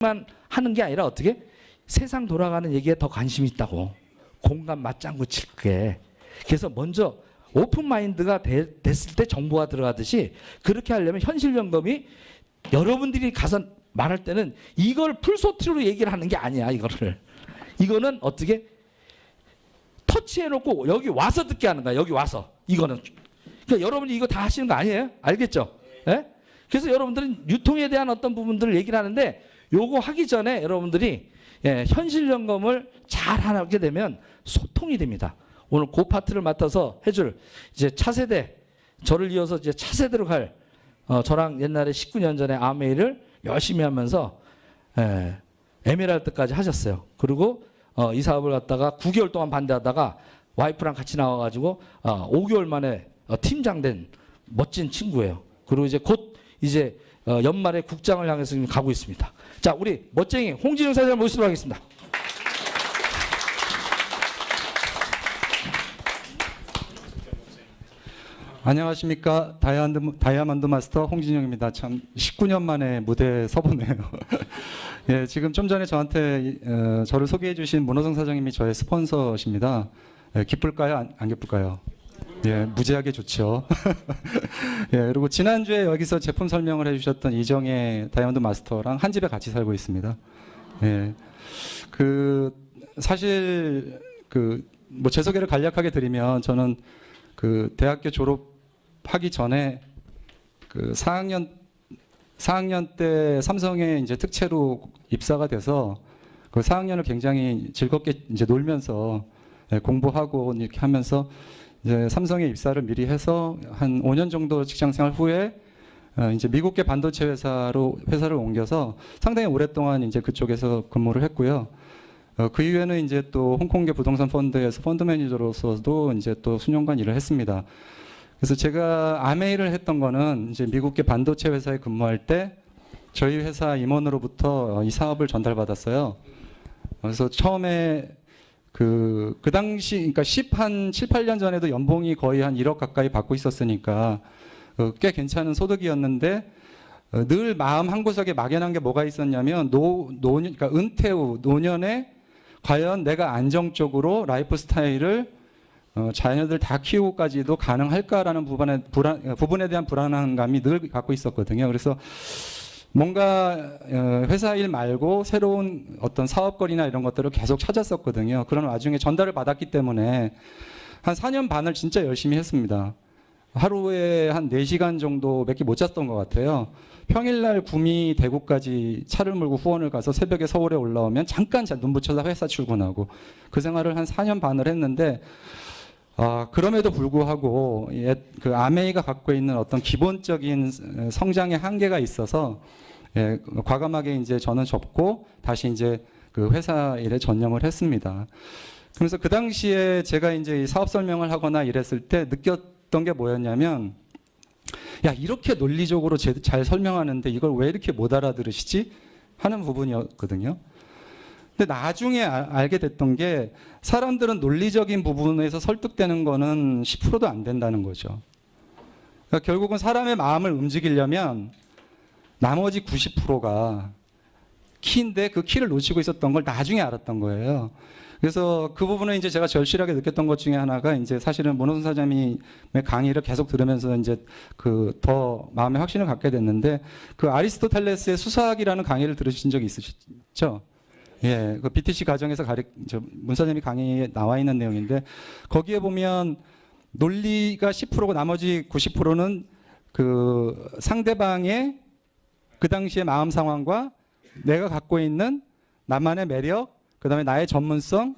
만 하는 게 아니라 어떻게 세상 돌아가는 얘기에 더 관심이 있다고. 공감 맞장구 칠게. 그래서 먼저 오픈 마인드가 됐을 때 정보가 들어가듯이 그렇게 하려면 현실점검이 여러분들이 가서 말할 때는 이걸 풀소트로 얘기를 하는 게 아니야. 이거는 어떻게 터치해놓고 여기 와서 듣게 하는 거야. 여기 와서 이거는. 그러니까 여러분이 이거 다 하시는 거 아니에요? 알겠죠? 예? 그래서 여러분들은 유통에 대한 어떤 부분들을 얘기를 하는데 요거 하기 전에 여러분들이 현실 점검을 잘 하게 되면 소통이 됩니다. 오늘 그 파트를 맡아서 해줄 이제 차세대, 저를 이어서 이제 차세대로 갈 저랑 옛날에 19년 전에 아메이를 열심히 하면서 에메랄드까지 하셨어요. 그리고 이 사업을 갖다가 9개월 동안 반대하다가 와이프랑 같이 나와가지고 5개월 만에 팀장 된 멋진 친구예요. 그리고 이제 곧 이제 연말에 국장을 향해서 지금 가고 있습니다. 자, 우리 멋쟁이 홍진영 사장 모시도록 하겠습니다. 안녕하십니까. 다이아몬드 마스터 홍진영입니다. 참 19년 만에 무대에 서보네요. 예, 지금 좀 전에 저한테 저를 소개해 주신 문호성 사장님이 저의 스폰서십니다. 예, 기쁠까요? 안 기쁠까요? 예, 무지하게 좋죠. 예, 그리고 지난주에 여기서 제품 설명을 해주셨던 이정혜 다이아몬드 마스터랑 한 집에 같이 살고 있습니다. 예, 사실 뭐 제 소개를 간략하게 드리면 저는 대학교 졸업하기 전에 4학년 때 삼성에 이제 특채로 입사가 돼서 그 4학년을 굉장히 즐겁게 이제 놀면서 공부하고 이렇게 하면서 이제 삼성에 입사를 미리 해서 한 5년 정도 직장 생활 후에 이제 미국계 반도체 회사를 옮겨서 상당히 오랫동안 이제 그쪽에서 근무를 했고요. 그 이후에는 이제 또 홍콩계 부동산 펀드에서 펀드 매니저로서도 이제 또 수년간 일을 했습니다. 그래서 제가 아메이를 했던 거는 이제 미국계 반도체 회사에 근무할 때 저희 회사 임원으로부터 이 사업을 전달받았어요. 그래서 처음에 그 당시 그러니까 7, 8년 전에도 연봉이 거의 한 1억 가까이 받고 있었으니까 꽤 괜찮은 소득이었는데 늘 마음 한구석에 막연한 게 뭐가 있었냐면 그러니까 은퇴 후 노년에 과연 내가 안정적으로 라이프 스타일을 자녀들 다 키우고까지도 가능할까라는 부분에 대한 불안한 감이 늘 갖고 있었거든요. 그래서 뭔가 회사 일 말고 새로운 어떤 사업거리나 이런 것들을 계속 찾았었거든요. 그런 와중에 전달을 받았기 때문에 한 4년 반을 진짜 열심히 했습니다. 하루에 한 4시간 정도밖에 못 잤던 것 같아요. 평일날 구미 대구까지 차를 몰고 후원을 가서 새벽에 서울에 올라오면 잠깐 눈 붙여서 회사 출근하고 그 생활을 한 4년 반을 했는데 그럼에도 불구하고 그 아메이가 갖고 있는 어떤 기본적인 성장의 한계가 있어서 과감하게 이제 저는 접고 다시 이제 그 회사 일에 전념을 했습니다. 그래서 그 당시에 제가 이제 사업 설명을 하거나 이랬을 때 느꼈던 게 뭐였냐면 야, 이렇게 논리적으로 잘 설명하는데 이걸 왜 이렇게 못 알아들으시지? 하는 부분이었거든요. 근데 나중에 알게 됐던 게 사람들은 논리적인 부분에서 설득되는 거는 10%도 안 된다는 거죠. 그러니까 결국은 사람의 마음을 움직이려면 나머지 90%가 키인데 그 키를 놓치고 있었던 걸 나중에 알았던 거예요. 그래서 그 부분을 이제 제가 절실하게 느꼈던 것 중에 하나가 이제 사실은 문호성 사장님의 강의를 계속 들으면서 이제 더 마음의 확신을 갖게 됐는데 그 아리스토텔레스의 수사학이라는 강의를 들으신 적이 있으시죠? 예, 그 BTC 과정에서 문 사장님이 강의에 나와 있는 내용인데 거기에 보면 논리가 10%고 나머지 90%는 그 상대방의 그 당시의 마음 상황과 내가 갖고 있는 나만의 매력, 그다음에 나의 전문성,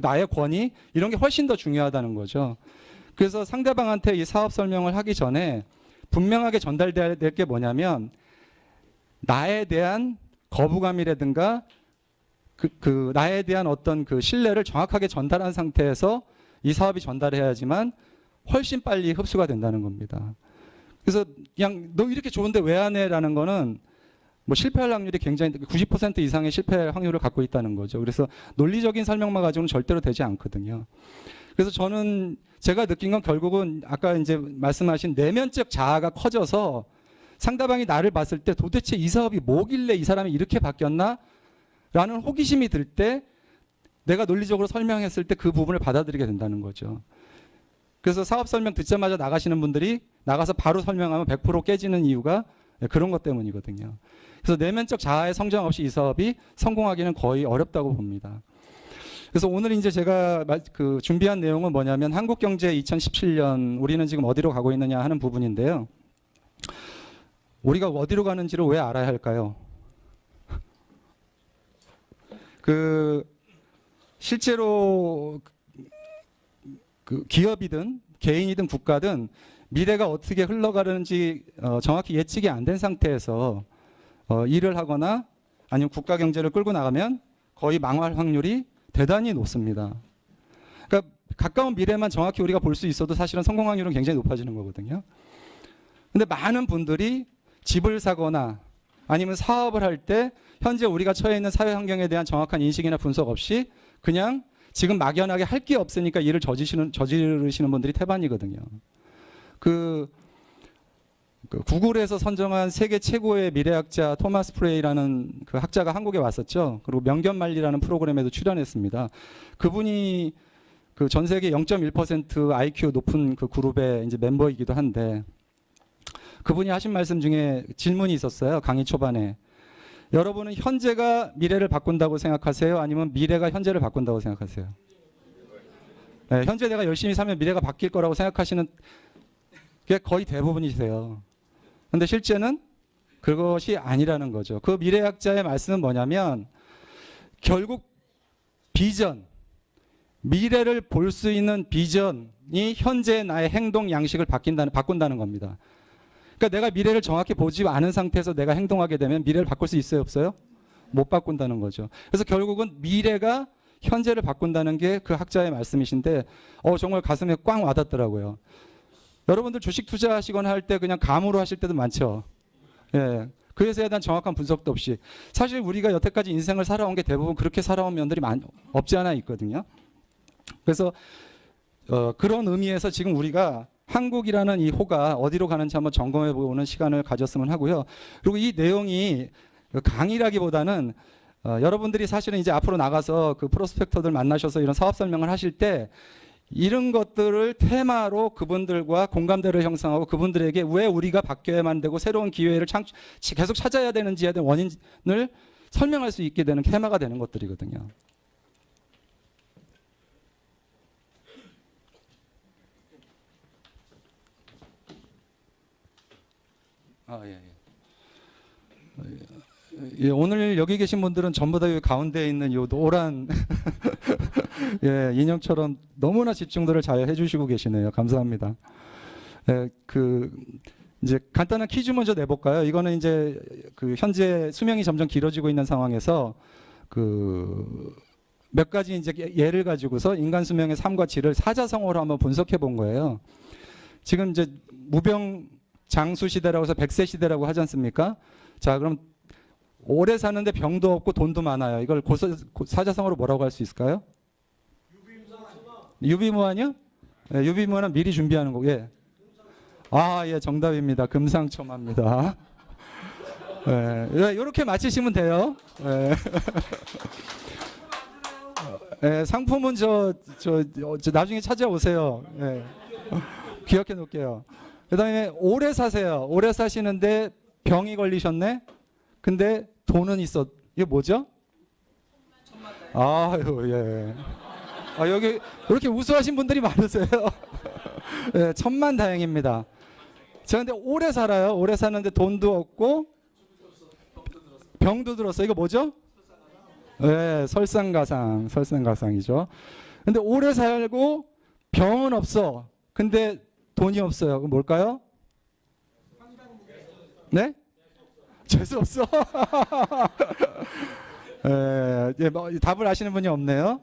나의 권위 이런 게 훨씬 더 중요하다는 거죠. 그래서 상대방한테 이 사업 설명을 하기 전에 분명하게 전달돼야 될 게 뭐냐면 나에 대한 거부감이라든가 나에 대한 어떤 그 신뢰를 정확하게 전달한 상태에서 이 사업이 전달해야지만 훨씬 빨리 흡수가 된다는 겁니다. 그래서 그냥 너 이렇게 좋은데 왜 안 해라는 거는 뭐 실패할 확률이 굉장히 90% 이상의 실패 확률을 갖고 있다는 거죠. 그래서 논리적인 설명만 가지고는 절대로 되지 않거든요. 그래서 제가 느낀 건 결국은 아까 이제 말씀하신 내면적 자아가 커져서 상대방이 나를 봤을 때 도대체 이 사업이 뭐길래 이 사람이 이렇게 바뀌었나? 라는 호기심이 들 때 내가 논리적으로 설명했을 때 그 부분을 받아들이게 된다는 거죠. 그래서 사업 설명 듣자마자 나가시는 분들이 나가서 바로 설명하면 100% 깨지는 이유가 그런 것 때문이거든요. 그래서 내면적 자아의 성장 없이 이 사업이 성공하기는 거의 어렵다고 봅니다. 그래서 오늘 이제 제가 준비한 내용은 뭐냐면 한국경제 2017년 우리는 지금 어디로 가고 있느냐 하는 부분인데요. 우리가 어디로 가는지를 왜 알아야 할까요? 실제로 기업이든 개인이든 국가든 미래가 어떻게 흘러가는지 정확히 예측이 안 된 상태에서 일을 하거나 아니면 국가 경제를 끌고 나가면 거의 망할 확률이 대단히 높습니다. 그러니까 가까운 미래만 정확히 우리가 볼 수 있어도 사실은 성공 확률은 굉장히 높아지는 거거든요. 근데 많은 분들이 집을 사거나 아니면 사업을 할 때 현재 우리가 처해 있는 사회 환경에 대한 정확한 인식이나 분석 없이 그냥 지금 막연하게 할 게 없으니까 일을 저지르시는 분들이 태반이거든요. 구글에서 선정한 세계 최고의 미래학자 토마스 프레이라는 그 학자가 한국에 왔었죠. 그리고 명견말리라는 프로그램에도 출연했습니다. 그분이 그 전 세계 0.1% IQ 높은 그 그룹의 이제 멤버이기도 한데 그분이 하신 말씀 중에 질문이 있었어요. 강의 초반에. 여러분은 현재가 미래를 바꾼다고 생각하세요? 아니면 미래가 현재를 바꾼다고 생각하세요? 네, 현재 내가 열심히 살면 미래가 바뀔 거라고 생각하시는 게 거의 대부분이세요. 근데 실제는 그것이 아니라는 거죠. 그 미래학자의 말씀은 뭐냐면 결국 비전, 미래를 볼 수 있는 비전이 현재 나의 행동 양식을 바꾼다는 겁니다. 그러니까 내가 미래를 정확히 보지 않은 상태에서 내가 행동하게 되면 미래를 바꿀 수 있어요, 없어요? 못 바꾼다는 거죠. 그래서 결국은 미래가 현재를 바꾼다는 게 그 학자의 말씀이신데 정말 가슴에 꽝 와닿더라고요. 여러분들 주식 투자하시거나 할 때 그냥 감으로 하실 때도 많죠. 예. 그래서에 대한 정확한 분석도 없이 사실 우리가 여태까지 인생을 살아온 게 대부분 그렇게 살아온 면들이 없지 않아 있거든요. 그래서 그런 의미에서 지금 우리가 한국이라는 이 호가 어디로 가는지 한번 점검해 보는 시간을 가졌으면 하고요. 그리고 이 내용이 강의라기보다는 여러분들이 사실은 이제 앞으로 나가서 그 프로스펙터들 만나셔서 이런 사업 설명을 하실 때 이런 것들을 테마로 그분들과 공감대를 형성하고 그분들에게 왜 우리가 바뀌어야만 되고 새로운 기회를 계속 찾아야 되는지에 대한 원인을 설명할 수 있게 되는 테마가 되는 것들이거든요. 예, 오늘 여기 계신 분들은 전부 다 여기 가운데에 있는 요 노란 예, 인형처럼 너무나 집중들을 잘 해주시고 계시네요. 감사합니다. 예, 이제 간단한 퀴즈 먼저 내볼까요? 이거는 이제 현재 수명이 점점 길어지고 있는 상황에서 몇 가지 이제 예를 가지고서 인간 수명의 3과 7을 사자성어로 한번 분석해 본 거예요. 지금 이제 무병 장수 시대라고 해서 100세 시대라고 하지 않습니까? 자, 그럼 오래 사는데 병도 없고 돈도 많아요. 이걸 사자성어로 뭐라고 할 수 있을까요? 유비무환이요? 네, 유비무환은 미리 준비하는 거고. 예. 예, 정답입니다. 금상첨화입니다. 예, 이렇게 맞히시면 돼요. 예. 예, 상품은 저 나중에 찾아오세요. 예. 기억해 놓을게요. 그다음에 오래 사세요. 오래 사시는데 병이 걸리셨네. 근데 돈은 이게 뭐죠? 아유, 예. 여기 이렇게 우수하신 분들이 많으세요. 예, 천만다행입니다. 제가 근데 오래 살아요. 오래 사는데 돈도 없고 병도 들었어요. 이거 뭐죠? 예, 설상가상이죠. 근데 오래 살고 병은 없어. 근데 돈이 없어요. 그럼 뭘까요? 네? 재수 없어. 뭐, 답을 아시는 분이 없네요.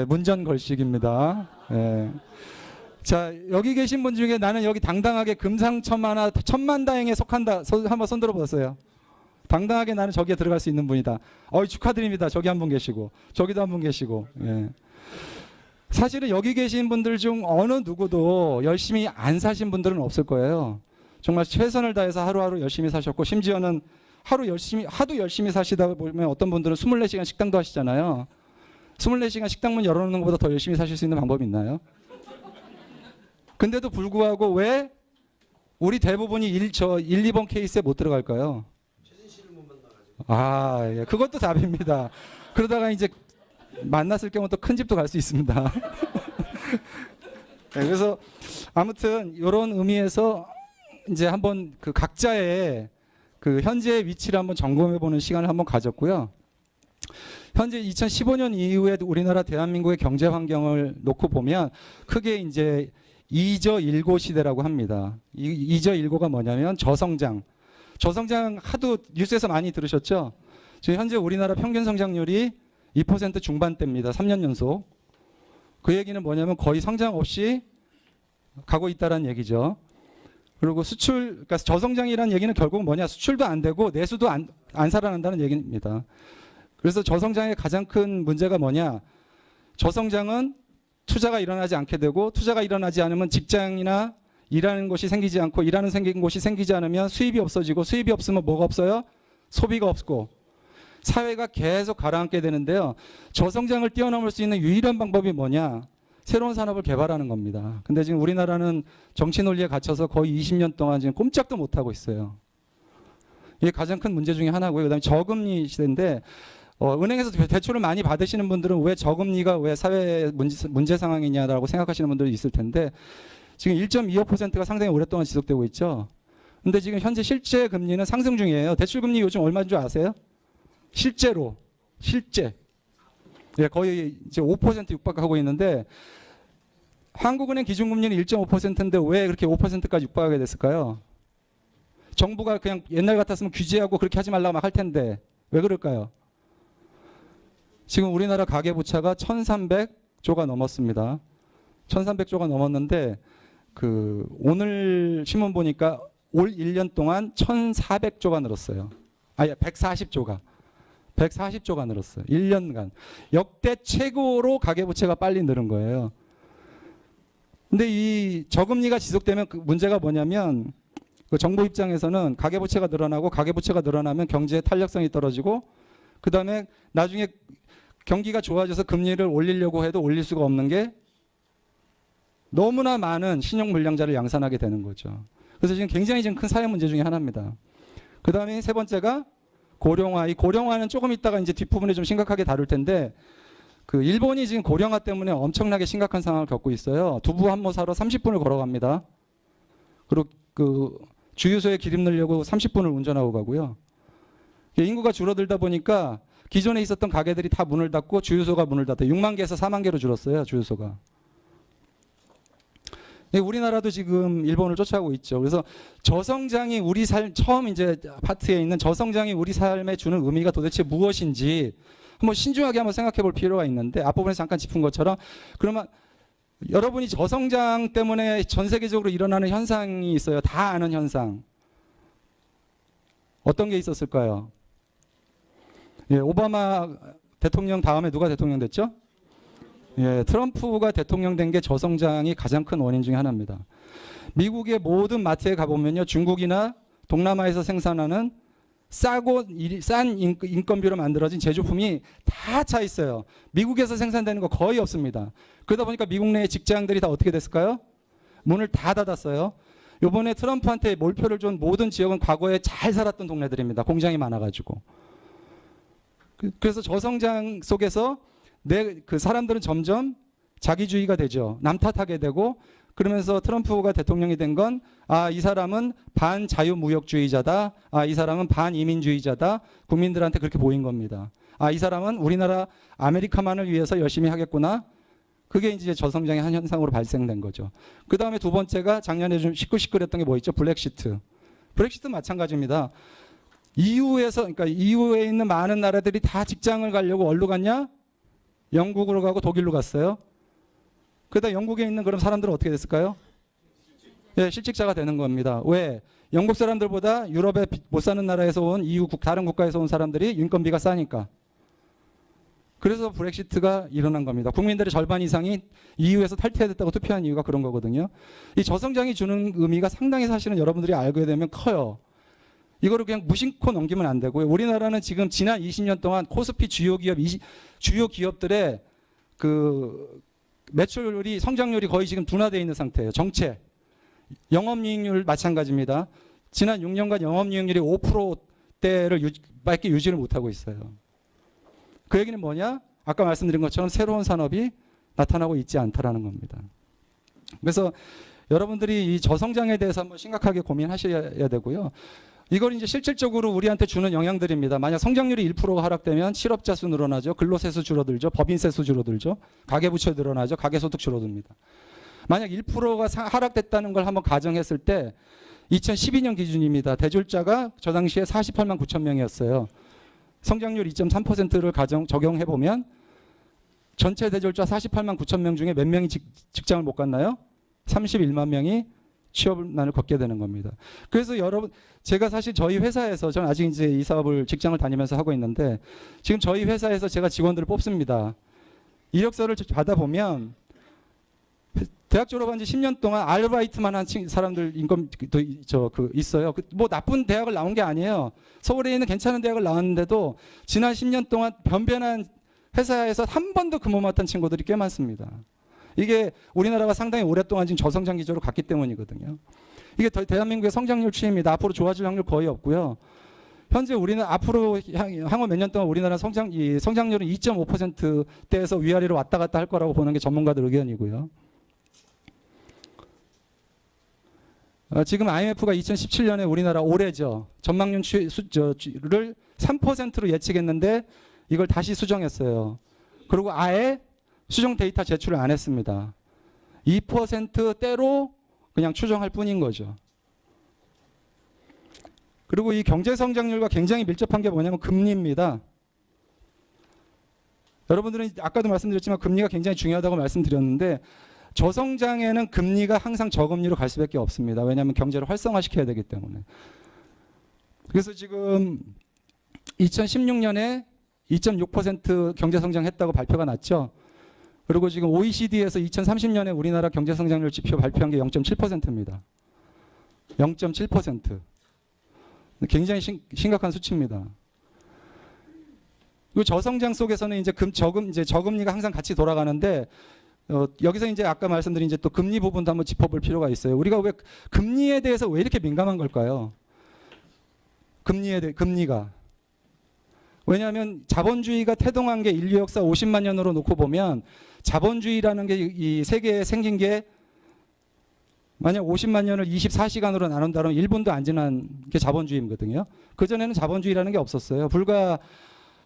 문전걸식입니다. 자, 여기 계신 분 중에 나는 여기 당당하게 금상첨화나 천만다행에 속한다. 한번 손 들어보세요. 당당하게 나는 저기에 들어갈 수 있는 분이다. 축하드립니다. 저기 한 분 계시고 저기도 한 분 계시고. 사실은 여기 계신 분들 중 어느 누구도 열심히 안 사신 분들은 없을 거예요. 정말 최선을 다해서 하루하루 열심히 사셨고, 심지어는 하도 열심히 사시다 보면 어떤 분들은 24시간 식당도 하시잖아요. 24시간 식당문 열어놓는 것보다 더 열심히 사실 수 있는 방법이 있나요? 근데도 불구하고 왜 우리 대부분이 1, 2번 케이스에 못 들어갈까요? 예, 그것도 답입니다. 그러다가 이제 만났을 경우 또 큰 집도 갈 수 있습니다. 네, 그래서 아무튼 이런 의미에서 이제 한번 그 각자의 그 현재의 위치를 한번 점검해보는 시간을 한번 가졌고요. 현재 2015년 이후에 우리나라 대한민국의 경제 환경을 놓고 보면 크게 이제 이저일고 시대라고 합니다. 이저일고가 뭐냐면 저성장 하도 뉴스에서 많이 들으셨죠? 지금 현재 우리나라 평균 성장률이 2% 중반대입니다. 3년 연속. 그 얘기는 뭐냐면 거의 성장 없이 가고 있다는 얘기죠. 그리고 그러니까 저성장이라는 얘기는 결국 뭐냐? 수출도 안 되고 내수도 안 살아난다는 얘기입니다. 그래서 저성장의 가장 큰 문제가 뭐냐? 저성장은 투자가 일어나지 않게 되고, 투자가 일어나지 않으면 직장이나 일하는 곳이 생기지 않고, 일하는 곳이 생기지 않으면 수입이 없어지고, 수입이 없으면 뭐가 없어요? 소비가 없고, 사회가 계속 가라앉게 되는데요. 저성장을 뛰어넘을 수 있는 유일한 방법이 뭐냐? 새로운 산업을 개발하는 겁니다. 근데 지금 우리나라는 정치 논리에 갇혀서 거의 20년 동안 지금 꼼짝도 못하고 있어요. 이게 가장 큰 문제 중에 하나고요. 그다음에 저금리 시대인데, 은행에서 대출을 많이 받으시는 분들은 왜 저금리가 왜 사회 문제 상황이냐라고 생각하시는 분들이 있을 텐데, 지금 1.25%가 상당히 오랫동안 지속되고 있죠. 근데 지금 현재 실제 금리는 상승 중이에요. 대출 금리 요즘 얼마인 줄 아세요? 실제. 예, 거의 이제 5% 육박하고 있는데, 한국은행 기준금리는 1.5%인데 왜 그렇게 5%까지 육박하게 됐을까요? 정부가 그냥 옛날 같았으면 규제하고 그렇게 하지 말라고 막 할 텐데 왜 그럴까요? 지금 우리나라 가계부채가 1,300조가 넘었습니다. 1,300조가 넘었는데 그 오늘 신문 보니까 올 1년 동안 1,400조가 늘었어요. 140조가 늘었어요. 1년간. 역대 최고로 가계부채가 빨리 늘은 거예요. 근데 이 저금리가 지속되면 그 문제가 뭐냐면, 그 정부 입장에서는 가계부채가 늘어나면 경제의 탄력성이 떨어지고, 그 다음에 나중에 경기가 좋아져서 금리를 올리려고 해도 올릴 수가 없는 게 너무나 많은 신용불량자를 양산하게 되는 거죠. 그래서 지금 굉장히 큰 사회 문제 중에 하나입니다. 그 다음에 세 번째가 고령화. 이 고령화는 조금 있다가 이제 뒷부분에 좀 심각하게 다룰 텐데, 그 일본이 지금 고령화 때문에 엄청나게 심각한 상황을 겪고 있어요. 두부 한 모 사러 30분을 걸어갑니다. 그리고 그 주유소에 기름 넣으려고 30분을 운전하고 가고요. 인구가 줄어들다 보니까 기존에 있었던 가게들이 다 문을 닫고 주유소가 문을 닫아요. 6만 개에서 4만 개로 줄었어요, 주유소가. 우리나라도 지금 일본을 쫓아가고 있죠. 그래서 저성장이 우리 처음 이제 파트에 있는 저성장이 우리 삶에 주는 의미가 도대체 무엇인지 한번 신중하게 한번 생각해 볼 필요가 있는데, 앞부분에 잠깐 짚은 것처럼, 그러면 여러분이 저성장 때문에 전 세계적으로 일어나는 현상이 있어요. 다 아는 현상. 어떤 게 있었을까요? 예, 오바마 대통령 다음에 누가 대통령 됐죠? 예, 트럼프가 대통령 된 게 저성장이 가장 큰 원인 중에 하나입니다. 미국의 모든 마트에 가보면요, 중국이나 동남아에서 생산하는 싼 인건비로 만들어진 제조품이 다 차 있어요. 미국에서 생산되는 거 거의 없습니다. 그러다 보니까 미국 내의 직장들이 다 어떻게 됐을까요? 문을 다 닫았어요. 이번에 트럼프한테 몰표를 준 모든 지역은 과거에 잘 살았던 동네들입니다. 공장이 많아가지고. 그래서 저성장 속에서 그 사람들은 점점 자기주의가 되죠. 남 탓하게 되고, 그러면서 트럼프가 대통령이 된 건, 이 사람은 반자유무역주의자다. 이 사람은 반이민주의자다. 국민들한테 그렇게 보인 겁니다. 이 사람은 우리나라 아메리카만을 위해서 열심히 하겠구나. 그게 이제 저성장의 한 현상으로 발생된 거죠. 그 다음에 두 번째가 작년에 좀 시끌시끌했던 게 뭐 있죠? 브렉시트 마찬가지입니다. 그러니까 EU에 있는 많은 나라들이 다 직장을 가려고 어디로 갔냐? 영국으로 가고 독일로 갔어요. 그러다 영국에 있는 그런 사람들은 어떻게 됐을까요? 예, 실직자가 되는 겁니다. 왜? 영국 사람들보다 유럽에 못 사는 나라에서 온 EU 다른 국가에서 온 사람들이 인건비가 싸니까. 그래서 브렉시트가 일어난 겁니다. 국민들의 절반 이상이 EU에서 탈퇴했다고 투표한 이유가 그런 거거든요. 이 저성장이 주는 의미가 상당히 사실은 여러분들이 알게 되면 커요. 이거를 그냥 무심코 넘기면 안 되고요. 우리나라는 지금 지난 20년 동안 코스피 주요 기업들의 그 매출률이 성장률이 거의 지금 둔화되어 있는 상태예요. 정체. 영업이익률 마찬가지입니다. 지난 6년간 영업이익률이 5%대를 밖에 유지를 못하고 있어요. 그 얘기는 뭐냐? 아까 말씀드린 것처럼 새로운 산업이 나타나고 있지 않다라는 겁니다. 그래서 여러분들이 이 저성장에 대해서 한번 심각하게 고민하셔야 되고요. 이걸 이제 실질적으로 우리한테 주는 영향들입니다. 만약 성장률이 1%가 하락되면 실업자 수 늘어나죠. 근로세 수 줄어들죠. 법인세 수 줄어들죠. 가계부채 늘어나죠. 가계소득 줄어듭니다. 만약 1%가 하락됐다는 걸 한번 가정했을 때 2012년 기준입니다. 대졸자가 저 당시에 48만 9천 명이었어요. 성장률 2.3%를 적용해보면 전체 대졸자 48만 9천 명 중에 몇 명이 직장을 못 갔나요? 31만 명이 취업난을 걷게 되는 겁니다. 그래서 여러분, 제가 사실 저희 회사에서, 저는 아직 이제 이 사업을 직장을 다니면서 하고 있는데, 지금 저희 회사에서 제가 직원들을 뽑습니다. 이력서를 받아보면, 대학 졸업한 지 10년 동안 아르바이트만 한 사람들 인건도 있어요. 뭐 나쁜 대학을 나온 게 아니에요. 서울에 있는 괜찮은 대학을 나왔는데도 지난 10년 동안 변변한 회사에서 한 번도 근무 맡은 친구들이 꽤 많습니다. 이게 우리나라가 상당히 오랫동안 지금 저성장 기조로 갔기 때문이거든요. 이게 대한민국의 성장률 추이입니다. 앞으로 좋아질 확률 거의 없고요. 현재 우리는 앞으로 향후 몇 년 동안 우리나라 성장률은 2.5%대에서 위아래로 왔다 갔다 할 거라고 보는 게 전문가들 의견이고요. 지금 IMF가 2017년에 우리나라 올해죠. 전망률 수를 3%로 예측했는데 이걸 다시 수정했어요. 그리고 아예 수정 데이터 제출을 안 했습니다. 2%대로 그냥 추정할 뿐인 거죠. 그리고 이 경제 성장률과 굉장히 밀접한 게 뭐냐면 금리입니다. 여러분들은 아까도 말씀드렸지만 금리가 굉장히 중요하다고 말씀드렸는데 저성장에는 금리가 항상 저금리로 갈 수밖에 없습니다. 왜냐하면 경제를 활성화시켜야 되기 때문에. 그래서 지금 2016년에 2.6% 경제 성장했다고 발표가 났죠. 그리고 지금 OECD에서 2030년에 우리나라 경제 성장률 지표 발표한 게 0.7%입니다. 0.7%. 굉장히 심각한 수치입니다. 그리고 저성장 속에서는 이제 저금리가 항상 같이 돌아가는데 여기서 이제 아까 말씀드린 이제 또 금리 부분도 한번 짚어볼 필요가 있어요. 우리가 왜 금리에 대해서 왜 이렇게 민감한 걸까요? 금리가. 왜냐하면 자본주의가 태동한 게 인류 역사 50만 년으로 놓고 보면 자본주의라는 게 이 세계에 생긴 게 만약 50만 년을 24시간으로 나눈다면 1분도 안 지난 게 자본주의거든요. 그전에는 자본주의라는 게 없었어요. 불과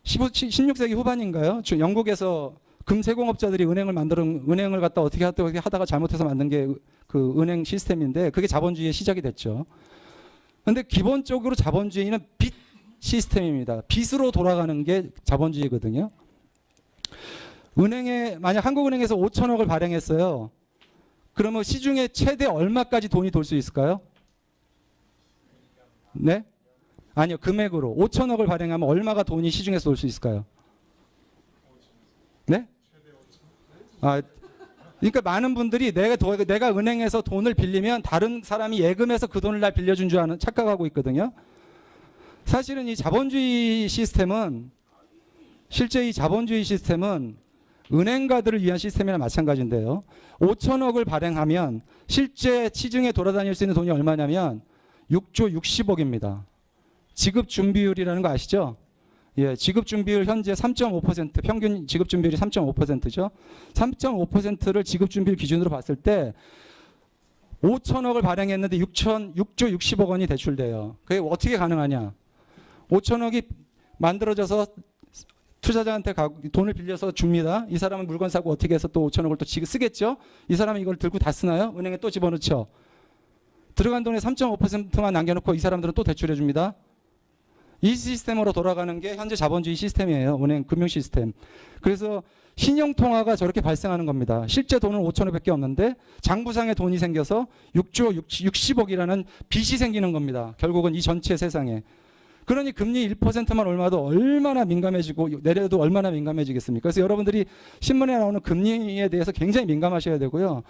16세기 후반인가요? 영국에서 금세공업자들이 은행을 갖다 어떻게 하다가 잘못해서 만든 게 그 은행 시스템인데 그게 자본주의의 시작이 됐죠. 그런데 기본적으로 자본주의는 빚 시스템입니다. 빚으로 돌아가는 게 자본주의거든요. 만약 한국은행에서 5천억을 발행했어요. 그러면 시중에 최대 얼마까지 돈이 돌 수 있을까요? 네? 아니요. 금액으로 5천억을 발행하면 얼마가 돈이 시중에서 돌 수 있을까요? 네? 그러니까 많은 분들이 내가 은행에서 돈을 빌리면 다른 사람이 예금해서 그 돈을 날 빌려준 줄 아는 착각하고 있거든요. 사실은 이 자본주의 시스템은 실제 이 자본주의 시스템은 은행가들을 위한 시스템이나 마찬가지인데요. 5천억을 발행하면 실제 시중에 돌아다닐 수 있는 돈이 얼마냐면 6조 60억입니다. 지급 준비율이라는 거 아시죠? 예, 지급 준비율 현재 3.5%, 평균 지급 준비율이 3.5%죠. 3.5%를 지급 준비율 기준으로 봤을 때 5천억을 발행했는데 6조 60억 원이 대출돼요. 그게 어떻게 가능하냐? 5천억이 만들어져서 투자자한테 돈을 빌려서 줍니다. 이 사람은 물건 사고 어떻게 해서 또 5천억을 또 쓰겠죠? 이 사람은 이걸 들고 다 쓰나요? 은행에 또 집어넣죠. 들어간 돈의 3.5%만 남겨놓고 이 사람들은 또 대출해 줍니다. 이 시스템으로 돌아가는 게 현재 자본주의 시스템이에요. 은행 금융 시스템. 그래서 신용통화가 저렇게 발생하는 겁니다. 실제 돈은 5천억밖에 없는데 장부상에 돈이 생겨서 6조 60억이라는 빚이 생기는 겁니다. 결국은 이 전체 세상에. 그러니 금리 1%만 올라도 얼마나 민감해지고 내려도 얼마나 민감해지겠습니까? 그래서 여러분들이 신문에 나오는 금리에 대해서 굉장히 민감하셔야 되고요.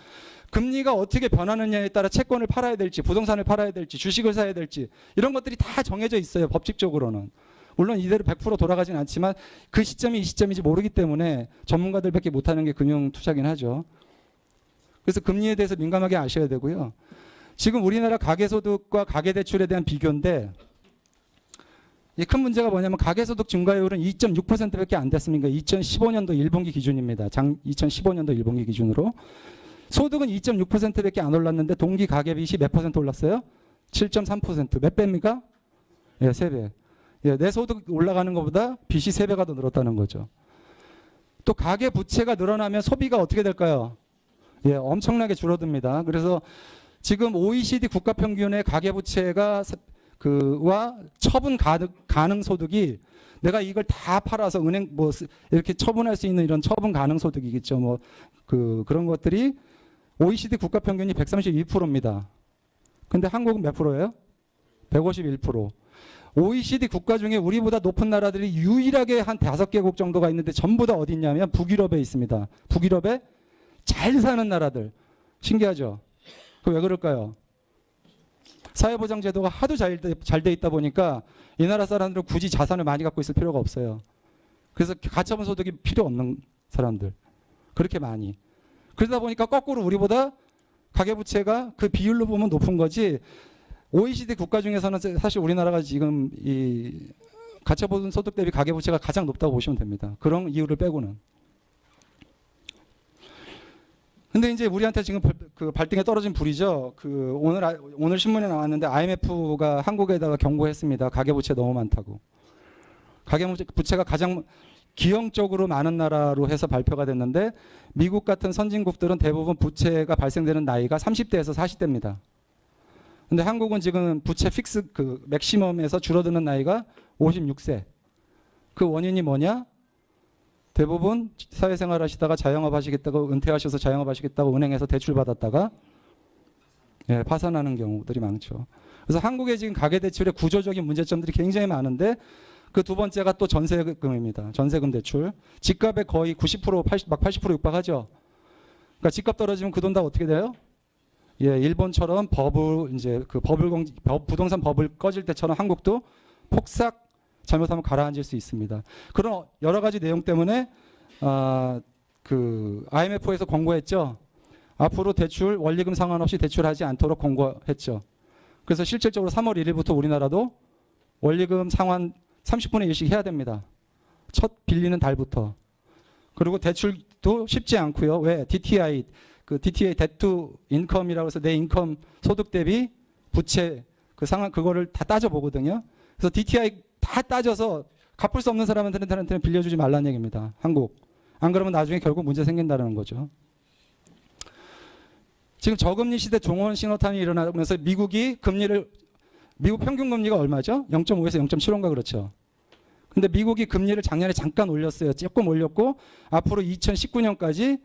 금리가 어떻게 변하느냐에 따라 채권을 팔아야 될지, 부동산을 팔아야 될지, 주식을 사야 될지 이런 것들이 다 정해져 있어요. 법칙적으로는. 물론 이대로 100% 돌아가진 않지만 그 시점이 이 시점인지 모르기 때문에 전문가들밖에 못하는 게 금융투자긴 하죠. 그래서 금리에 대해서 민감하게 아셔야 되고요. 지금 우리나라 가계소득과 가계대출에 대한 비교인데 이 큰 문제가 뭐냐면 가계소득 증가율은 2.6%밖에 안 됐습니다. 2015년도 1분기 기준입니다. 2015년도 1분기 기준으로. 소득은 2.6%밖에 안 올랐는데 동기 가계빚이 몇 퍼센트 올랐어요? 7.3%. 몇 배입니까? 예, 3배. 예, 내 소득 올라가는 것보다 빚이 3배가 더 늘었다는 거죠. 또 가계 부채가 늘어나면 소비가 어떻게 될까요? 예, 엄청나게 줄어듭니다. 그래서 지금 OECD 국가 평균의 가계 부채가 와 처분 가능 소득이 내가 이걸 다 팔아서 은행 뭐 이렇게 처분할 수 있는 이런 처분 가능 소득이겠죠. 뭐 그런 것들이 OECD 국가 평균이 132%입니다. 근데 한국은 몇 프로예요? 151%. OECD 국가 중에 우리보다 높은 나라들이 유일하게 한 5개국 정도가 있는데 전부 다 어디 있냐면 북유럽에 있습니다. 북유럽에 잘 사는 나라들. 신기하죠? 그 왜 그럴까요? 사회보장 제도가 하도 잘 돼 있다 보니까 이 나라 사람들은 굳이 자산을 많이 갖고 있을 필요가 없어요. 그래서 가처분 소득이 필요 없는 사람들. 그렇게 많이. 그러다 보니까 거꾸로 우리보다 가계부채가 그 비율로 보면 높은 거지 OECD 국가 중에서는 사실 우리나라가 지금 이 가처분 소득 대비 가계부채가 가장 높다고 보시면 됩니다. 그런 이유를 빼고는. 근데 이제 우리한테 지금 그 발등에 떨어진 불이죠. 오늘 신문에 나왔는데 IMF가 한국에다가 경고했습니다. 가계부채 너무 많다고. 가계부채가 가장 기형적으로 많은 나라로 해서 발표가 됐는데 미국 같은 선진국들은 대부분 부채가 발생되는 나이가 30대에서 40대입니다. 근데 한국은 지금 부채 픽스 맥시멈에서 줄어드는 나이가 56세. 그 원인이 뭐냐? 대부분 사회생활 하시다가 자영업 하시겠다고 은퇴하셔서 자영업 하시겠다고 은행에서 대출 받았다가 예, 파산하는 경우들이 많죠. 그래서 한국의 지금 가계대출의 구조적인 문제점들이 굉장히 많은데 그 두 번째가 또 전세금입니다. 전세금 대출. 집값의 거의 90%, 80% 육박하죠. 그러니까 집값 떨어지면 그 돈 다 어떻게 돼요? 예, 일본처럼 부동산 버블 꺼질 때처럼 한국도 폭삭 잘못하면 가라앉을 수 있습니다. 그런 여러 가지 내용 때문에 IMF에서 권고했죠. 앞으로 대출 원리금 상관없이 대출하지 않도록 권고했죠. 그래서 실질적으로 3월 1일부터 우리나라도 원리금 상환 30분의 1씩 해야 됩니다. 첫 빌리는 달부터. 그리고 대출도 쉽지 않고요. 왜? DTI, DTI debt to income이라고 해서 내 인컴 소득 대비 부채 그거를 다 따져보거든요. 그래서 DTI 다 따져서 갚을 수 없는 사람한테는 빌려주지 말라는 얘기입니다. 한국. 안 그러면 나중에 결국 문제 생긴다는 거죠. 지금 저금리 시대 종원 신호탄이 일어나면서 미국 평균 금리가 얼마죠? 0.5에서 0.75인가 그렇죠. 근데 미국이 금리를 작년에 잠깐 올렸어요. 조금 올렸고 앞으로 2019년까지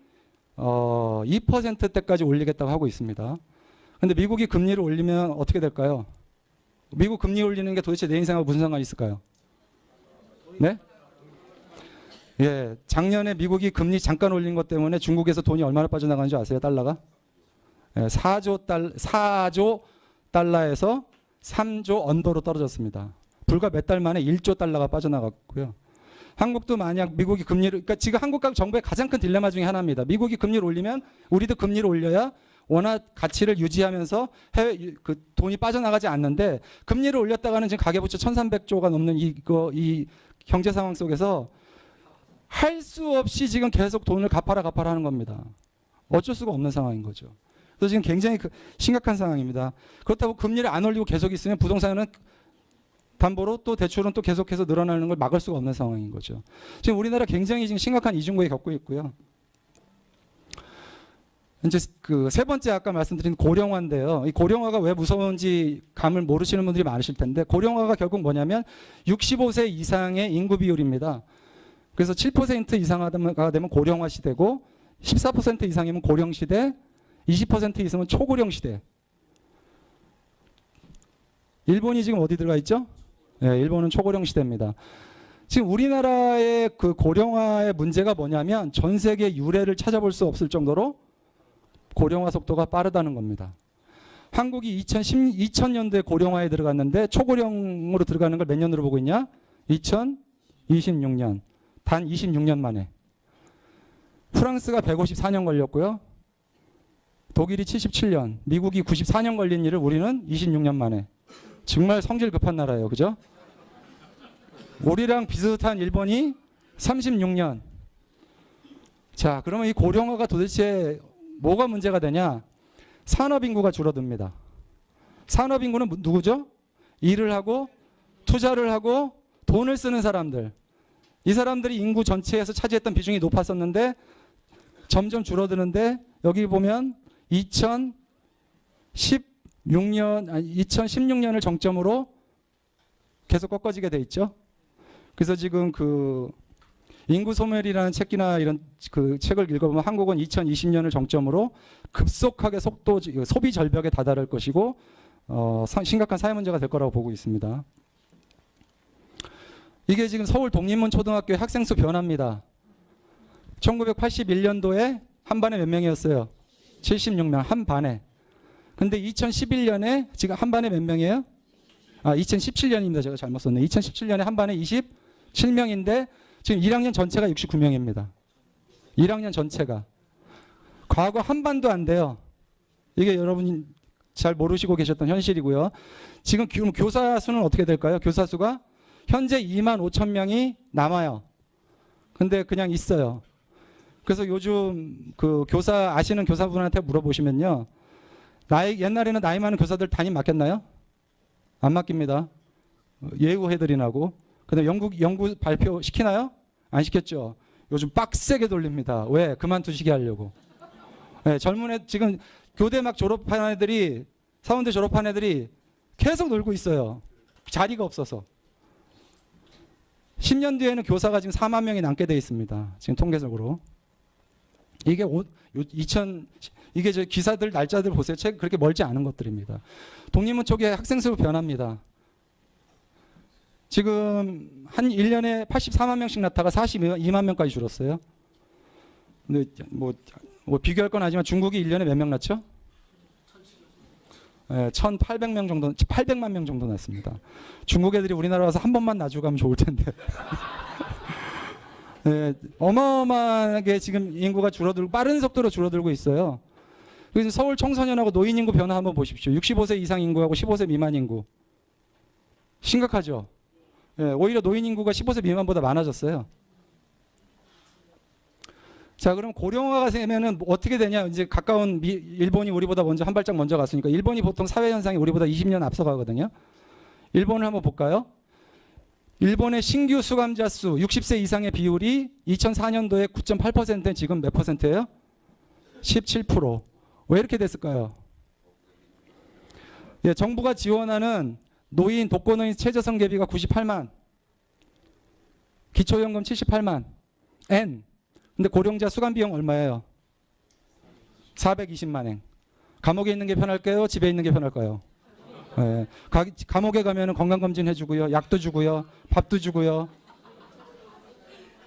2%대까지 올리겠다고 하고 있습니다. 근데 미국이 금리를 올리면 어떻게 될까요? 미국 금리 올리는 게 도대체 내 인생하고 무슨 상관이 있을까요? 네? 예, 작년에 미국이 금리 잠깐 올린 것 때문에 중국에서 돈이 얼마나 빠져나가는 줄 아세요? 달러가? 예, 4조 달러에서 3조 언더로 떨어졌습니다. 불과 몇 달 만에 1조 달러가 빠져나갔고요. 한국도 만약 미국이 금리를, 그러니까 지금 한국 정부의 가장 큰 딜레마 중에 하나입니다. 미국이 금리를 올리면 우리도 금리를 올려야 원화 가치를 유지하면서 돈이 빠져나가지 않는데 금리를 올렸다가는 지금 가계부채 1,300조가 넘는 이 경제 상황 속에서 할 수 없이 지금 계속 돈을 갚아라 하는 겁니다. 어쩔 수가 없는 상황인 거죠. 그래서 지금 굉장히 심각한 상황입니다. 그렇다고 금리를 안 올리고 계속 있으면 부동산은 담보로 또 대출은 또 계속해서 늘어나는 걸 막을 수가 없는 상황인 거죠. 지금 우리나라 굉장히 지금 심각한 이중고에 겪고 있고요. 이제 세 번째 아까 말씀드린 고령화인데요. 이 고령화가 왜 무서운지 감을 모르시는 분들이 많으실 텐데 고령화가 결국 뭐냐면 65세 이상의 인구 비율입니다. 그래서 7% 이상가 되면 고령화 시대고 14% 이상이면 고령 시대, 20% 이상은 초고령 시대. 일본이 지금 어디 들어가 있죠? 예, 일본은 초고령 시대입니다. 지금 우리나라의 그 고령화의 문제가 뭐냐면 전 세계 유례를 찾아볼 수 없을 정도로 고령화 속도가 빠르다는 겁니다. 한국이 2000년도에 고령화에 들어갔는데 초고령으로 들어가는 걸 몇 년으로 보고 있냐? 2026년. 단 26년 만에. 프랑스가 154년 걸렸고요. 독일이 77년, 미국이 94년 걸린 일을 우리는 26년 만에. 정말 성질 급한 나라예요. 그죠? 우리랑 비슷한 일본이 36년. 자, 그러면 이 고령화가 도대체 뭐가 문제가 되냐? 산업인구가 줄어듭니다. 산업인구는 누구죠? 일을 하고 투자를 하고 돈을 쓰는 사람들. 이 사람들이 인구 전체에서 차지했던 비중이 높았었는데 점점 줄어드는데 여기 보면 2016년을 정점으로 계속 꺾어지게 돼 있죠. 그래서 지금 그 인구 소멸이라는 책이나 이런 그 책을 읽어보면 한국은 2020년을 정점으로 급속하게 소비 절벽에 다다를 것이고 심각한 사회 문제가 될 거라고 보고 있습니다. 이게 지금 서울 독립문 초등학교의 학생 수 변화입니다. 1981년도에 한 반에 몇 명이었어요? 76명, 한 반에. 근데 2011년에 지금 한 반에 몇 명이에요? 2017년입니다. 제가 잘못 썼네. 2017년에 한 반에 27명인데 지금 1학년 전체가 69명입니다. 1학년 전체가. 과거 한 반도 안 돼요. 이게 여러분이 잘 모르시고 계셨던 현실이고요. 지금 교사 수는 어떻게 될까요? 교사 수가 현재 2만 5천 명이 남아요. 근데 그냥 있어요. 그래서 요즘 그 교사 아시는 교사분한테 물어보시면요. 옛날에는 나이 많은 교사들 담임 맡겼나요? 안 맡깁니다. 예우해드리나고. 근데 연구 발표 시키나요? 안 시켰죠. 요즘 빡세게 돌립니다. 왜? 그만두시게 하려고. 네, 젊은 애 지금 교대 막 졸업한 애들이 사원대 졸업한 애들이 계속 놀고 있어요. 자리가 없어서. 10년 뒤에는 교사가 지금 4만 명이 남게 돼 있습니다. 지금 통계적으로. 이게 이게 저 기사들 날짜들 보세요. 책 그렇게 멀지 않은 것들입니다. 독립문 초기에 학생 수 변합니다. 지금 한 1년에 84만 명씩 낳다가 42만 명까지 줄었어요. 근데 뭐 비교할 건 아니지만 중국이 1년에 몇 명 낳죠? 1,800명 정도, 800만 명 정도 낳습니다. 중국 애들이 우리나라 와서 한 번만 놔주고 가면 좋을 텐데. 네, 어마어마하게 지금 인구가 줄어들고 빠른 속도로 줄어들고 있어요. 그래서 서울 청소년하고 노인 인구 변화 한번 보십시오. 65세 이상 인구하고 15세 미만 인구. 심각하죠. 네, 오히려 노인 인구가 15세 미만보다 많아졌어요. 자, 그럼 고령화가 되면은 어떻게 되냐? 이제 가까운 일본이 우리보다 먼저 한 발짝 먼저 갔으니까 일본이 보통 사회 현상이 우리보다 20년 앞서가거든요. 일본을 한번 볼까요? 일본의 신규 수감자 수 60세 이상의 비율이 2004년도에 9.8%는 지금 몇 %예요? 17%. 왜 이렇게 됐을까요? 예, 정부가 지원하는 노인, 독거노인 최저성 대비가 98만, 기초연금 78만, N. 근데 고령자 수감 비용 얼마예요? 420만 엔. 감옥에 있는 게 편할까요? 집에 있는 게 편할까요? 예, 감옥에 가면 건강검진 해주고요. 약도 주고요. 밥도 주고요.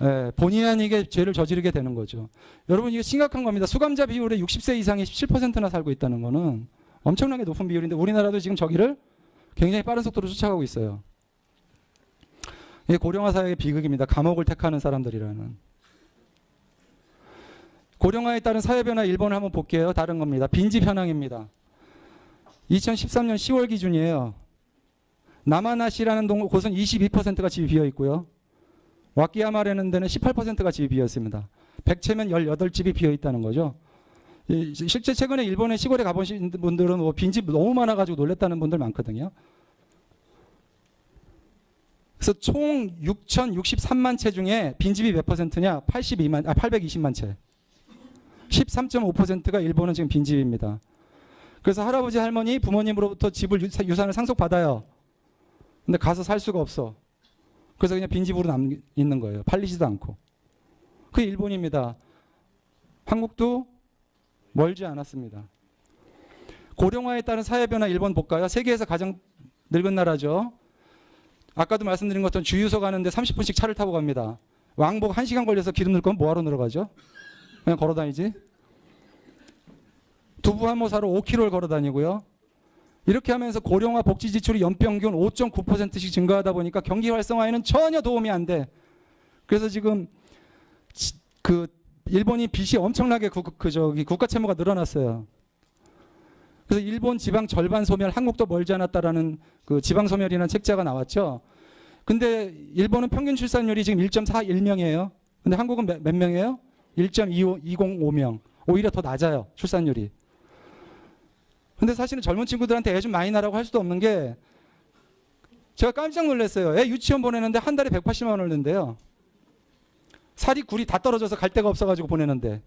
예, 본의 아니게 죄를 저지르게 되는 거죠. 여러분 이게 심각한 겁니다. 수감자 비율의 60세 이상이 17%나 살고 있다는 거는 엄청나게 높은 비율인데 우리나라도 지금 저기를 굉장히 빠른 속도로 쫓아가고 있어요. 이게 고령화 사회의 비극입니다. 감옥을 택하는 사람들이라는. 고령화에 따른 사회 변화 일본을 한번 볼게요. 다른 겁니다. 빈집 현황입니다. 2013년 10월 기준이에요. 나마나시라는 곳은 22%가 집이 비어 있고요. 와키야마라는 데는 18%가 집이 비어 있습니다. 100채면 18집이 비어 있다는 거죠. 실제 최근에 일본의 시골에 가보신 분들은 뭐 빈집 너무 많아가지고 놀랬다는 분들 많거든요. 그래서 총 6,063만 채 중에 빈집이 몇 %냐? 820만 채. 13.5%가 일본은 지금 빈집입니다. 그래서 할아버지 할머니 부모님으로부터 집을 유산을 상속받아요. 근데 가서 살 수가 없어. 그래서 그냥 빈집으로 있는 거예요. 팔리지도 않고. 그게 일본입니다. 한국도 멀지 않았습니다. 고령화에 따른 사회 변화 일본 볼까요? 세계에서 가장 늙은 나라죠. 아까도 말씀드린 것처럼 주유소 가는데 30분씩 차를 타고 갑니다. 왕복 1시간 걸려서 기름 넣을 거면 뭐하러 늘어가죠? 그냥 걸어 다니지. 두부 한 모 사러 5km를 걸어 다니고요. 이렇게 하면서 고령화 복지 지출이 연평균 5.9%씩 증가하다 보니까 경기 활성화에는 전혀 도움이 안 돼. 그래서 지금 그 일본이 빚이 엄청나게 국가 채무가 늘어났어요. 그래서 일본 지방 절반 소멸, 한국도 멀지 않았다라는 그 지방 소멸이라는 책자가 나왔죠. 근데 일본은 평균 출산율이 지금 1.41명이에요. 근데 한국은 몇 명이에요? 1.205명. 오히려 더 낮아요, 출산율이. 근데 사실은 젊은 친구들한테 애 좀 많이 낳으라고 할 수도 없는 게 제가 깜짝 놀랐어요. 애 유치원 보내는데 한 달에 180만 원을 낸대요. 살이 굴이 다 떨어져서 갈 데가 없어가지고 보내는데.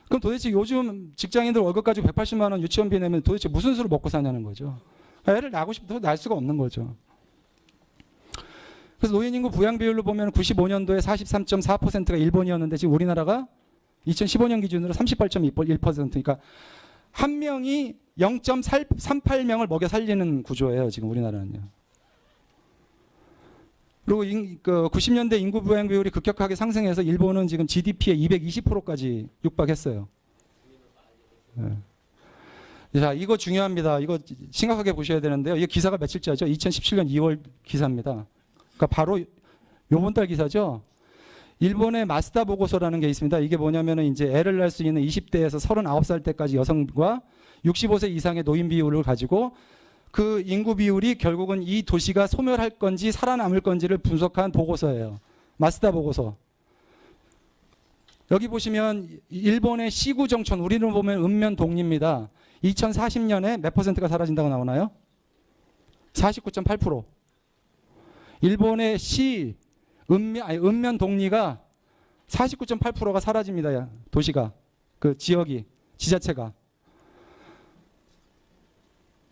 그럼 도대체 요즘 직장인들 월급 가지고 180만 원 유치원비 내면 도대체 무슨 수로 먹고 사냐는 거죠. 애를 낳고 싶어도 낳을 수가 없는 거죠. 그래서 노인 인구 부양 비율로 보면 95년도에 43.4%가 일본이었는데 지금 우리나라가 2015년 기준으로 38.1%. 그러니까 한 명이 0.38명을 먹여 살리는 구조예요, 지금 우리나라는요. 그리고 90년대 인구 부양 비율이 급격하게 상승해서 일본은 지금 GDP의 220%까지 육박했어요. 네. 자, 이거 중요합니다. 이거 심각하게 보셔야 되는데요. 이게 기사가 며칠째죠? 2017년 2월 기사입니다. 그러니까 바로 요번 달 기사죠. 일본의 마스다 보고서라는 게 있습니다. 이게 뭐냐면은 이제 애를 낳을 수 있는 20대에서 39살 때까지 여성과 65세 이상의 노인 비율을 가지고 그 인구 비율이 결국은 이 도시가 소멸할 건지 살아남을 건지를 분석한 보고서예요. 마스다 보고서. 여기 보시면 일본의 시구 정촌, 우리는 보면 읍면 동리입니다. 2040년에 몇 퍼센트가 사라진다고 나오나요? 49.8%. 일본의 읍면 동리가 49.8%가 사라집니다. 도시가, 그 지역이, 지자체가.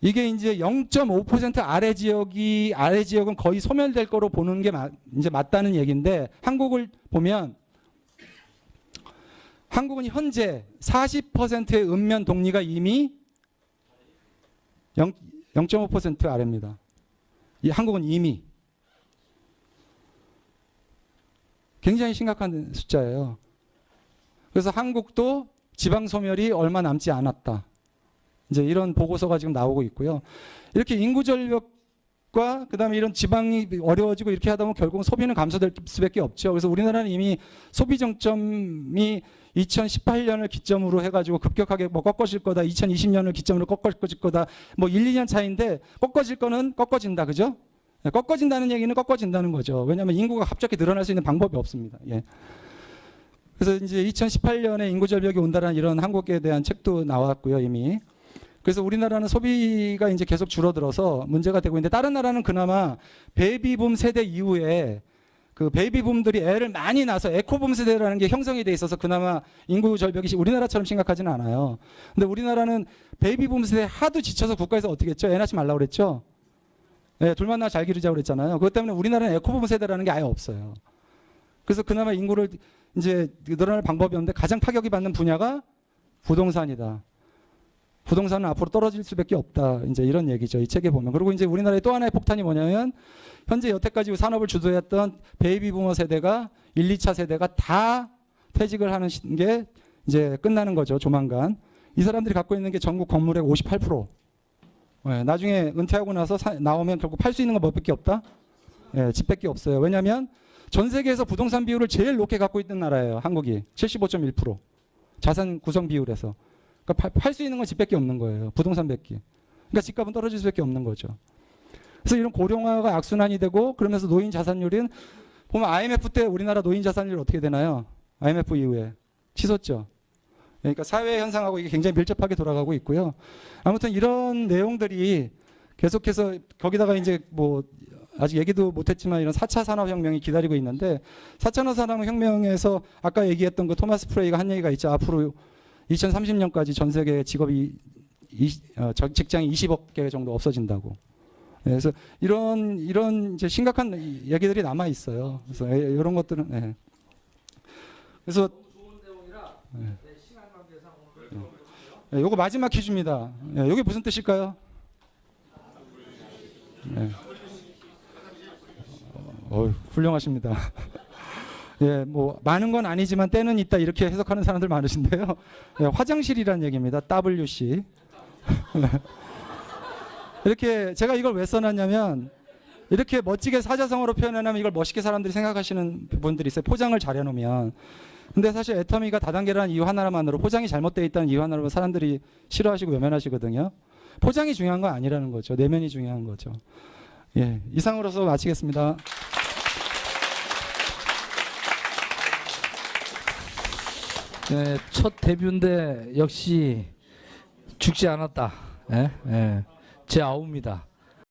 이게 이제 0.5% 아래 지역은 거의 소멸될 거로 보는 게 이제 맞다는 얘기인데, 한국을 보면 한국은 현재 40%의 읍면 동리가 이미 0.5% 아래입니다. 한국은 이미. 굉장히 심각한 숫자예요. 그래서 한국도 지방 소멸이 얼마 남지 않았다. 이제 이런 보고서가 지금 나오고 있고요. 이렇게 인구 절벽과 그다음에 이런 지방이 어려워지고 이렇게 하다 보면 결국은 소비는 감소될 수밖에 없죠. 그래서 우리나라는 이미 소비 정점이 2018년을 기점으로 해가지고 급격하게 뭐 꺾어질 거다. 2020년을 기점으로 꺾어질 거다. 뭐 1, 2년 차인데 꺾어질 거는 꺾어진다. 그죠? 꺾어진다는 얘기는 꺾어진다는 거죠. 왜냐하면 인구가 갑자기 늘어날 수 있는 방법이 없습니다. 예. 그래서 이제 2018년에 인구 절벽이 온다는 이런 한국에 대한 책도 나왔고요, 이미. 그래서 우리나라는 소비가 이제 계속 줄어들어서 문제가 되고 있는데, 다른 나라는 그나마 베이비붐 세대 이후에 그 베이비붐들이 애를 많이 낳아서 에코붐 세대라는 게 형성이 돼 있어서 그나마 인구 절벽이 우리나라처럼 심각하지는 않아요. 근데 우리나라는 베이비붐 세대 하도 지쳐서 국가에서 어떻게 했죠? 애 낳지 말라고 그랬죠? 네, 둘만 낳아 잘 기르자고 그랬잖아요. 그것 때문에 우리나라는 에코붐 세대라는 게 아예 없어요. 그래서 그나마 인구를 이제 늘어날 방법이 없는데 가장 타격이 받는 분야가 부동산이다. 부동산은 앞으로 떨어질 수밖에 없다. 이제 이런 얘기죠. 이 책에 보면. 그리고 이제 우리나라의 또 하나의 폭탄이 뭐냐면, 현재 여태까지 산업을 주도했던 베이비부머 세대가 1, 2차 세대가 다 퇴직을 하는 게 이제 끝나는 거죠. 조만간. 이 사람들이 갖고 있는 게 전국 건물의 58%. 네, 나중에 은퇴하고 나서 나오면 결국 팔 수 있는 건 뭐밖에 없다? 네, 집밖에 없어요. 왜냐하면 전 세계에서 부동산 비율을 제일 높게 갖고 있는 나라예요. 한국이 75.1%. 자산 구성 비율에서. 그러니까 팔 수 있는 건 집밖에 없는 거예요. 부동산 밖에. 그러니까 집값은 떨어질 수밖에 없는 거죠. 그래서 이런 고령화가 악순환이 되고, 그러면서 노인 자산율은 보면 IMF 때 우리나라 노인 자산율 어떻게 되나요? IMF 이후에 치솟죠. 그러니까 사회 현상하고 이게 굉장히 밀접하게 돌아가고 있고요. 아무튼 이런 내용들이 계속해서, 거기다가 이제 뭐 아직 얘기도 못했지만 이런 4차 산업혁명이 기다리고 있는데, 4차 산업혁명에서 아까 얘기했던 그 토마스 프레이가 한 얘기가 있죠. 앞으로 2030년까지 전 세계 직장이 20억 개 정도 없어진다고. 그래서 이런 이제 심각한 얘기들이 남아 있어요. 그래서 이런 것들은. 네. 그래서 네. 요거 마지막 퀴즈입니다. 네. 요게 무슨 뜻일까요? 네. 훌륭하십니다. 예, 뭐 많은 건 아니지만 때는 있다 이렇게 해석하는 사람들 많으신데요. 예, 화장실이란 얘기입니다. WC. 이렇게 제가 이걸 왜 써놨냐면 이렇게 멋지게 사자성어로 표현하면 이걸 멋있게 사람들이 생각하시는 부분들이 있어요. 포장을 잘 해놓으면. 근데 사실 애터미가 다단계라는 이유 하나만으로 포장이 잘못되어 있다는 이유 하나로 사람들이 싫어하시고 외면하시거든요. 포장이 중요한 건 아니라는 거죠. 내면이 중요한 거죠. 예, 이상으로서 마치겠습니다. 네, 첫 데뷔인데 역시 죽지 않았다. 예? 예. 제 아우입니다.